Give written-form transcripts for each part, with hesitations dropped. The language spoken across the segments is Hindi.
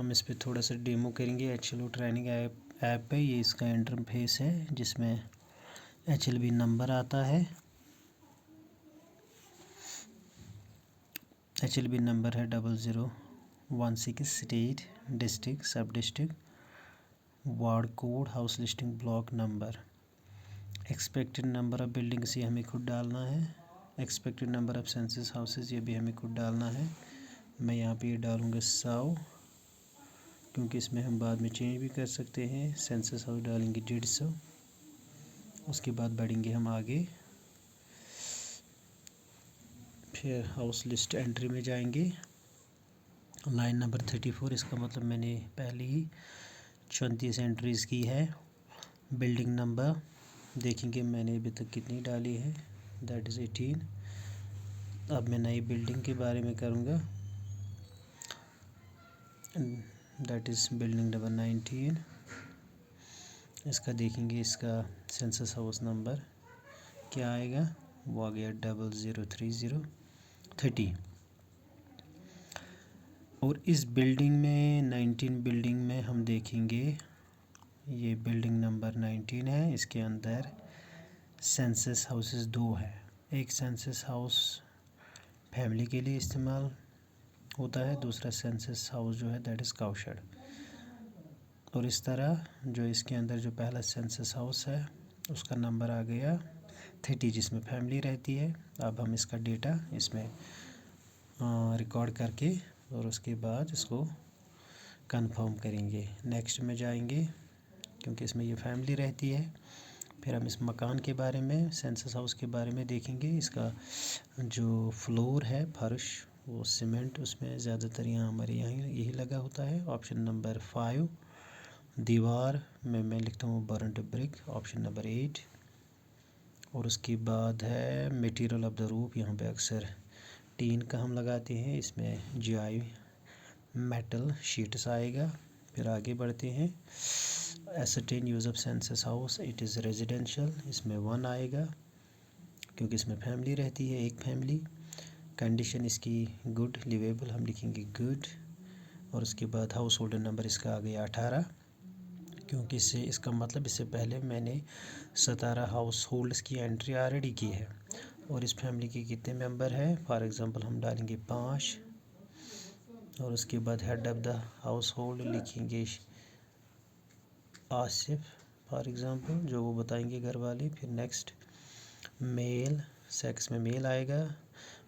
हम इस पे थोड़ा सा डेमो करेंगे HLO ट्रेनिंग ऐप पे। ये इसका इंटरफेस है जिसमें HLB नंबर आता है। HLB नंबर है 0016, स्टेट, डिस्ट्रिक्ट, सब district, ward code, house listing, block number. Expected number of buildings ये हमें खुद डालना है। Expected number of census houses ये भी हमें खुद डालना है। मैं यहाँ पे ये डालूँगा 100, क्योंकि इसमें हम बाद में चेंज भी कर सकते हैं। सेंसस हाउस डालेंगे 150। उसके बाद बढ़ेंगे हम आगे, फिर हाउस लिस्ट एंट्री में जाएंगे। लाइन नंबर 34, इसका मतलब मैंने पहले ही 34 एंट्रीज़ की है। बिल्डिंग नंबर देखेंगे मैंने अभी तक कितनी डाली है, दैट इज़ 18। अब मैं नई बिल्डिंग के बारे में करूँगा, दैट इज़ बिल्डिंग नंबर 19। इसका देखेंगे, इसका सेंसस हाउस नंबर क्या आएगा, वो आ गया 003030। और इस बिल्डिंग में 19 बिल्डिंग में हम देखेंगे, ये बिल्डिंग नंबर 19 है। इसके अंदर सेंसस हाउसेस 2 है। एक सेंसस हाउस फैमिली के लिए इस्तेमाल होता है, दूसरा सेंसस हाउस जो है दैट इज़ काउशेड। और इस तरह जो इसके अंदर जो पहला सेंसस हाउस है उसका नंबर आ गया 30, जिसमें फैमिली रहती है। अब हम इसका डेटा इसमें रिकॉर्ड करके और उसके बाद इसको कंफर्म करेंगे। नेक्स्ट में जाएंगे, क्योंकि इसमें ये फैमिली रहती है। फिर हम इस मकान के बारे में, सेंसस हाउस के बारे में देखेंगे। इसका जो फ्लोर है, फर्श, वो सीमेंट, उसमें ज़्यादातर यहाँ हमारे यहाँ यही लगा होता है। Option number 5। दीवार में मैं लिखता हूँ बर्न्ट ब्रिक, ऑप्शन नंबर 8। और उसके बाद है मटेरियल ऑफ द रूफ, यहाँ पे अक्सर टीन का हम लगाते हैं, इसमें GI मेटल शीट्स आएगा। फिर आगे बढ़ते हैं, ascertain use of census house, it is residential, इसमें 1 आएगा क्योंकि इसमें फैमिली रहती है, एक फैमिली। कंडीशन इसकी गुड लिवेबल, हम लिखेंगे गुड। और उसके बाद हाउस होल्डर नंबर इसका आ गया 18, क्योंकि इसका मतलब इससे पहले मैंने 17 हाउस होल्ड्स की एंट्री ऑलरेडी की है। और इस फैमिली के कितने मेंबर हैं, फॉर एग्ज़ाम्पल हम डालेंगे 5। और उसके बाद head of the house hold लिखेंगे आसिफ, फॉर एग्ज़ाम्पल, जो वो बताएंगे घर वाले। फिर नेक्स्ट मेल, सेक्स में मेल आएगा।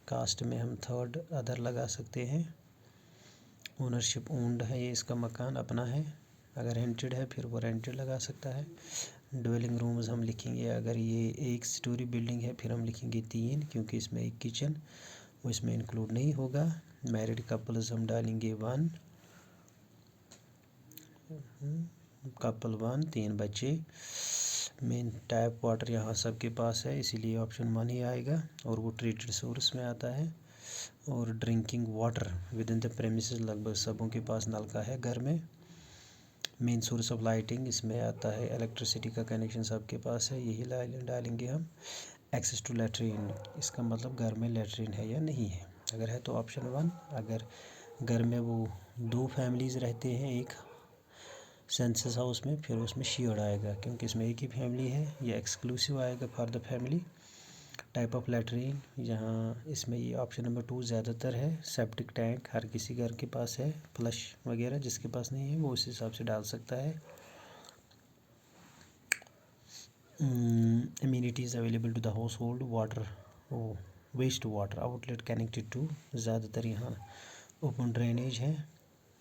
कास्ट में हम 3rd अदर लगा सकते हैं। ओनरशिप ओन्ड है, ये इसका मकान अपना है। अगर रेंटेड है फिर वो रेंटेड लगा सकता है। ड्वेलिंग रूम्स हम लिखेंगे, अगर ये 1 स्टोरी बिल्डिंग है फिर हम लिखेंगे 3, क्योंकि इसमें एक किचन वो इसमें इंक्लूड नहीं होगा। मैरिड कपल्स हम डालेंगे 1, कपल 1, 3 बच्चे। मेन टैप वाटर यहाँ सबके पास है, इसीलिए ऑप्शन 1 ही आएगा, और वो ट्रीटेड सोर्स में आता है। और drinking water with in the premises, लगभग सबों के पास नल का है घर में। मेन सोर्स ऑफ लाइटिंग इसमें आता है, इलेक्ट्रिसिटी का कनेक्शन सबके पास है, यही डालेंगे हम। एक्सेस टू लेटरिन, इसका मतलब घर में लेटरिन है या नहीं है, अगर है तो ऑप्शन 1। अगर घर में वो 2 फैमिलीज़ रहते हैं एक सेंसस हाउस में, फिर उसमें शेयर्ड आएगा, क्योंकि इसमें एक ही फैमिली है, या एक्सक्लूसिव आएगा for the family. Type of latrine, यहाँ इसमें ये ऑप्शन नंबर 2 ज़्यादातर है। सेप्टिक टैंक हर किसी घर के पास है, फ्लश वगैरह जिसके पास नहीं है वो उस हिसाब से डाल सकता है। Amenities available to the household, water, waste water outlet connected to, ज़्यादातर यहाँ ओपन ड्रेनेज है,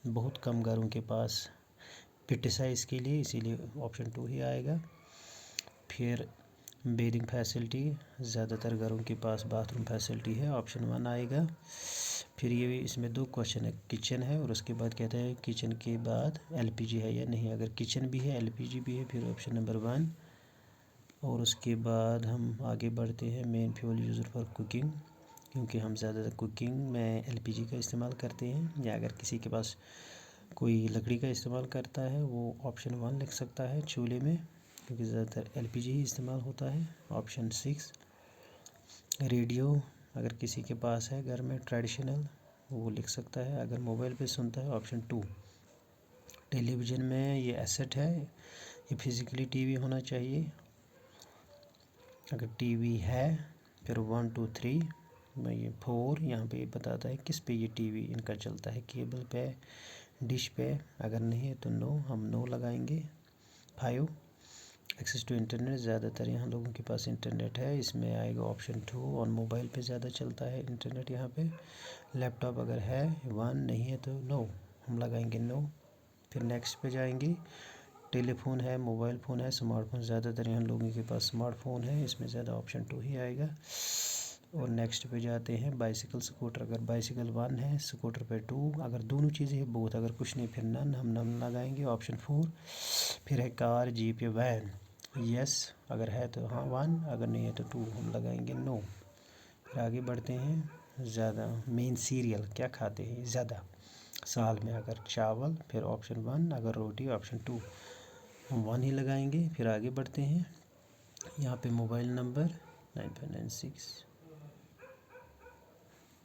बहुत कम घरों के पास पिट्स है इसके लिए, इसीलिए ऑप्शन 2 ही आएगा। फिर बेदिंग फैसिलिटी, ज़्यादातर घरों के पास बाथरूम फैसिलिटी है, ऑप्शन 1 आएगा। फिर ये इसमें 2 क्वेश्चन है, किचन है और उसके बाद कहता है किचन के बाद LPG है या नहीं। अगर किचन भी है LPG भी है फिर ऑप्शन नंबर 1। और उसके बाद हम आगे बढ़ते हैं, main fuel user for cooking, क्योंकि हम ज़्यादातर कुकिंग में LPG का इस्तेमाल करते हैं, या अगर किसी के पास कोई लकड़ी का इस्तेमाल करता है वो ऑप्शन 1 लिख सकता है चूल्हे में, क्योंकि ज़्यादातर LPG ही इस्तेमाल होता है, ऑप्शन 6। रेडियो अगर किसी के पास है घर में ट्रेडिशनल, वो लिख सकता है, अगर मोबाइल पे सुनता है ऑप्शन 2। टेलीविज़न में ये एसेट है, ये फिज़िकली टीवी होना चाहिए। अगर टीवी है फिर 1 2 3 में ये 4 यहाँ पे बताता है किस पे ये टीवी इनका चलता है, केबल पे, डिश पे। अगर नहीं है तो नो, हम नो लगाएंगे। 5 एक्सेस टू इंटरनेट, ज़्यादातर यहाँ लोगों के पास इंटरनेट है, इसमें आएगा ऑप्शन 2 और मोबाइल पे ज़्यादा चलता है इंटरनेट यहाँ पे। लैपटॉप अगर है 1, नहीं है तो नो, हम लगाएंगे नो। फिर नेक्स्ट पे जाएंगे। टेलीफोन है, मोबाइल फ़ोन है, स्मार्टफोन, ज़्यादातर यहाँ लोगों के पास स्मार्टफोन है, इसमें ज़्यादा ऑप्शन 2 ही आएगा। और नेक्स्ट पे जाते हैं बाइसिकल स्कूटर, अगर बाइसिकल 1 है, स्कूटर पे 2, अगर दोनों चीज़ें हैं बोथ, अगर कुछ नहीं फिर नन, हम नन लगाएंगे ऑप्शन 4। फिर है कार, जीप या वैन, यस अगर है तो हाँ 1, अगर नहीं है तो 2, हम लगाएंगे नो। फिर आगे बढ़ते हैं। ज़्यादा मेन सीरियल क्या खाते हैं ज़्यादा साल में, अगर चावल फिर ऑप्शन 1, अगर रोटी ऑप्शन 2, हम 1 ही लगाएंगे। फिर आगे बढ़ते हैं। यहाँ पे मोबाइल नंबर 9596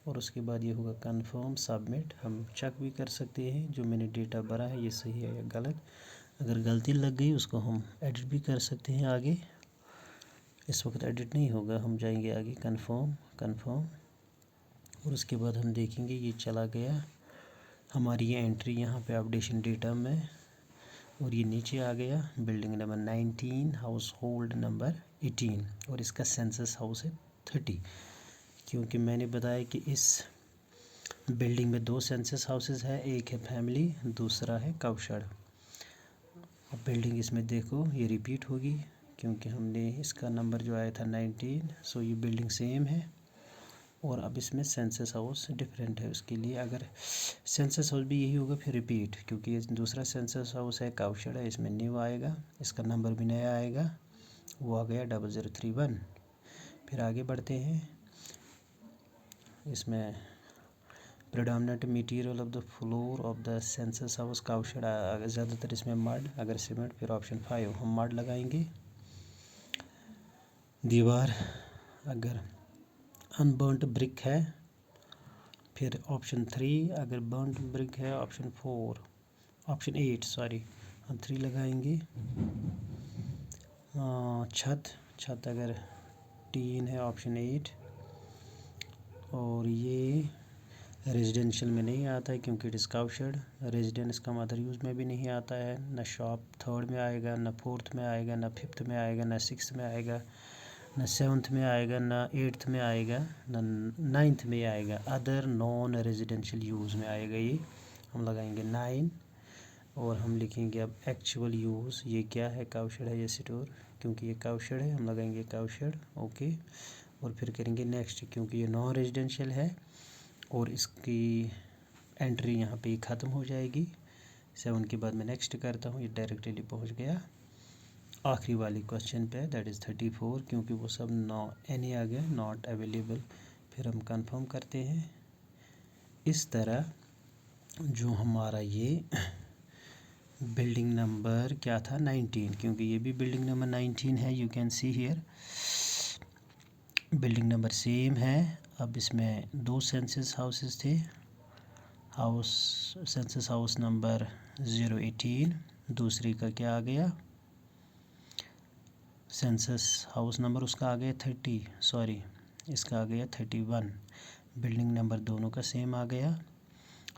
और उसके बाद ये होगा कंफर्म सबमिट। हम चेक भी कर सकते हैं जो मैंने डेटा भरा है ये सही है या गलत। अगर गलती लग गई उसको हम एडिट भी कर सकते हैं आगे। इस वक्त एडिट नहीं होगा, हम जाएंगे आगे कंफर्म और उसके बाद हम देखेंगे ये चला गया हमारी ये एंट्री यहाँ पे अपडेशन डेटा में। और ये नीचे आ गया building number 19, house hold number 18 और इसका सेंसस हाउस है 30। क्योंकि मैंने बताया कि इस बिल्डिंग में 2 सेंसस हाउसेस है, एक है फैमिली, दूसरा है काउशेड। अब बिल्डिंग इसमें देखो ये रिपीट होगी क्योंकि हमने इसका नंबर जो आया था 19, सो ये बिल्डिंग सेम है। और अब इसमें सेंसस हाउस डिफरेंट है, उसके लिए अगर सेंसस हाउस भी यही होगा फिर रिपीट, क्योंकि ये दूसरा सेंसस हाउस है काउशेड है, इसमें न्यू आएगा, इसका नंबर भी नया आएगा, वो आ गया 0031। फिर आगे बढ़ते हैं। इसमें predominant material of the floor of the census house cowshed, अगर ज़्यादातर इसमें मड, अगर सीमेंट फिर ऑप्शन 5, हम मड लगाएंगे। दीवार अगर अनबर्नट ब्रिक है फिर ऑप्शन 3, अगर बर्नट ब्रिक है ऑप्शन 4, ऑप्शन 8 सॉरी, हम 3 लगाएंगे। छत अगर टीन है ऑप्शन 8। और ये रेजिडेंशियल में नहीं आता है क्योंकि इट इज़ काउशेड, रेजिडेंस का मदर यूज़ में भी नहीं आता है, ना शॉप 3rd में आएगा, ना 4th में आएगा, ना 5th में आएगा, ना 6th में आएगा, ना 7th में आएगा, ना 8th में आएगा, ना 9th में आएगा। अदर नॉन रेजिडेंशियल यूज़ में आएगा ये, हम लगाएंगे 9। और हम लिखेंगे अब एक्चुअल यूज़, ये क्या है काउशेड है ये स्टोर, क्योंकि ये काउशेड है हम लगाएंगे काउशेड, ओके। और फिर करेंगे नेक्स्ट क्योंकि ये नॉन रेजिडेंशियल है और इसकी एंट्री यहाँ पे ख़त्म हो जाएगी। 7 के बाद मैं नेक्स्ट करता हूँ, ये डायरेक्टली पहुँच गया आखिरी वाली क्वेश्चन पे, दैट इज़ 34, क्योंकि वो सब एनी आ गया, नॉट अवेलेबल। फिर हम कंफर्म करते हैं। इस तरह जो हमारा ये बिल्डिंग नंबर क्या था 19, क्योंकि ये भी बिल्डिंग नंबर 19 है, you can see here building number same है। अब इसमें 2 सेंसस हाउसेस थे, सेंसस हाउस नंबर 018, दूसरी का क्या आ गया सेंसस हाउस नंबर उसका आ गया 30, सॉरी इसका आ गया 31। बिल्डिंग नंबर दोनों का सेम आ गया,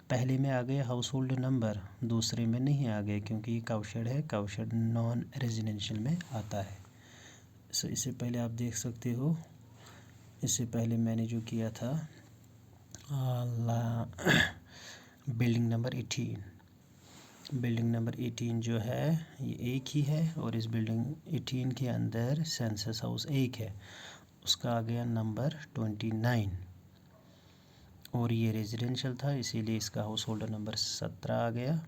पहले में आ गया हाउस होल्ड नंबर, दूसरे में नहीं आ गया क्योंकि ये काउशेड है, काउशेड नॉन रेजिडेंशियल में आता है। सो इससे पहले आप देख सकते हो, इससे पहले मैंने जो किया था बिल्डिंग नंबर 18 जो है ये एक ही है और इस बिल्डिंग 18 के अंदर सेंसस हाउस एक है, उसका आ गया नंबर 29 और ये रेजिडेंशियल था इसीलिए इसका हाउस होल्डर नंबर 17 आ गया।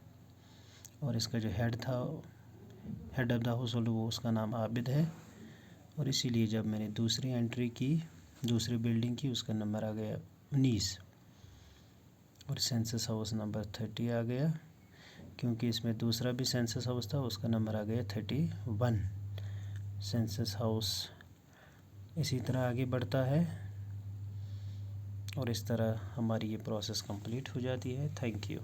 और इसका जो हेड था, head of the house holder, वो उसका नाम आबिद है और इसीलिए जब मैंने दूसरी एंट्री की, दूसरी बिल्डिंग की, उसका नंबर आ गया 19 और सेंसस हाउस नंबर 30 आ गया, क्योंकि इसमें दूसरा भी सेंसस हाउस था, उसका नंबर आ गया 31। सेंसस हाउस इसी तरह आगे बढ़ता है और इस तरह हमारी ये प्रोसेस कंप्लीट हो जाती है। Thank you.